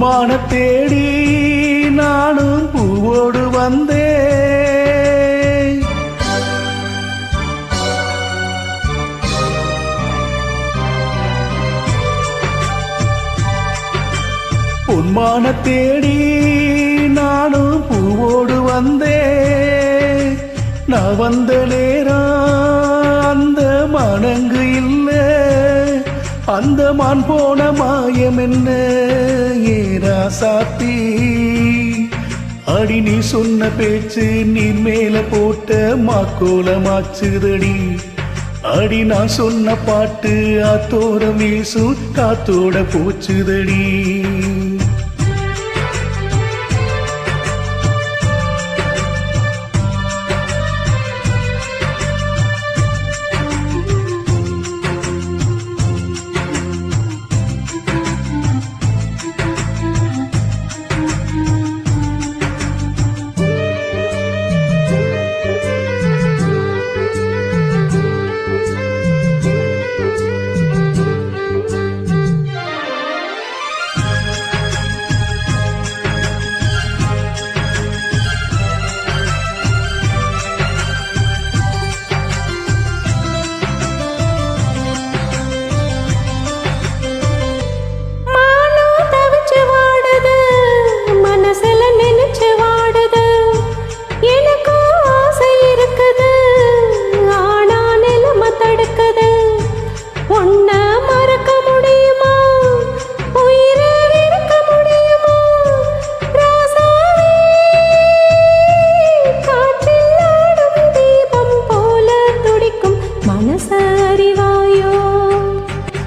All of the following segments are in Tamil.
பொன்மான தேடி நானும் பூவோடு வந்தேன். பொன்மான தேடி நானும் பூவோடு வந்தேன். நான் வந்த நேரம் அந்த மனங்கு இல்லை, அந்த மான் போன மாயம் என்ன ஏரா சாத்தி. அடி நீ சொன்ன பேச்சு நீர் மேல போட்ட மாக்கோலமாச்சுதடி. அடி நான் சொன்ன பாட்டு ஆத்தோட வீசும் காத்தோட போச்சுதடி.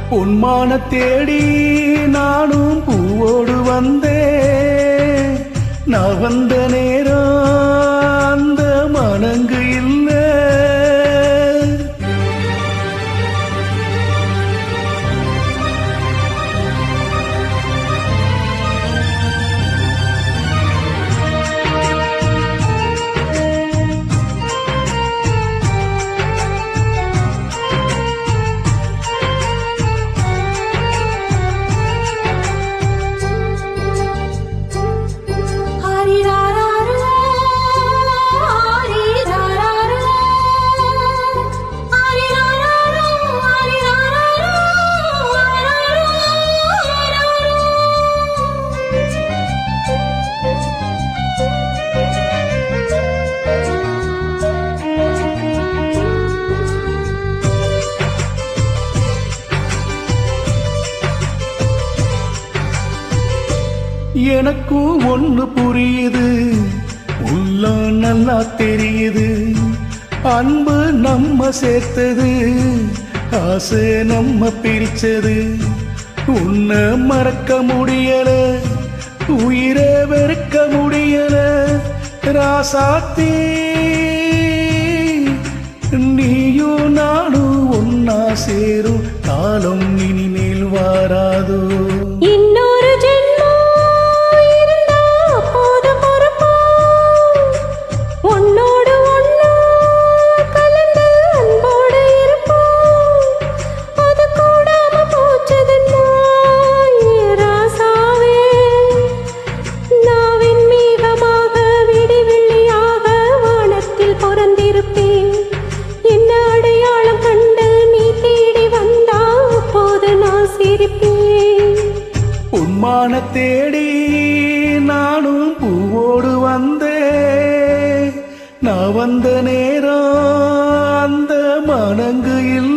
பொன்மான தேடி நானும் பூவோடு வந்தேன். நான் வந்த நேரம் அந்த மனங்கு இல்லை. எனக்கும் ஒண்ணு புரியுது, உள்ளம் நல்லா தெரியுது. அன்பு நம்ம சேர்த்தது, ஆசை நம்ம பிரிச்சது. உன்னை மறக்க முடியல, உயிரை வெறுக்க முடியல ராசாத்தி. நீயும் நானும் ஒன்னா சேரும் காலம் இனிமேல் வாராதோ. பொன்மான தேடி நானும் பூவோடு வந்தேன். நான் வந்த நேரம் அந்த மனங்கு இல்லை.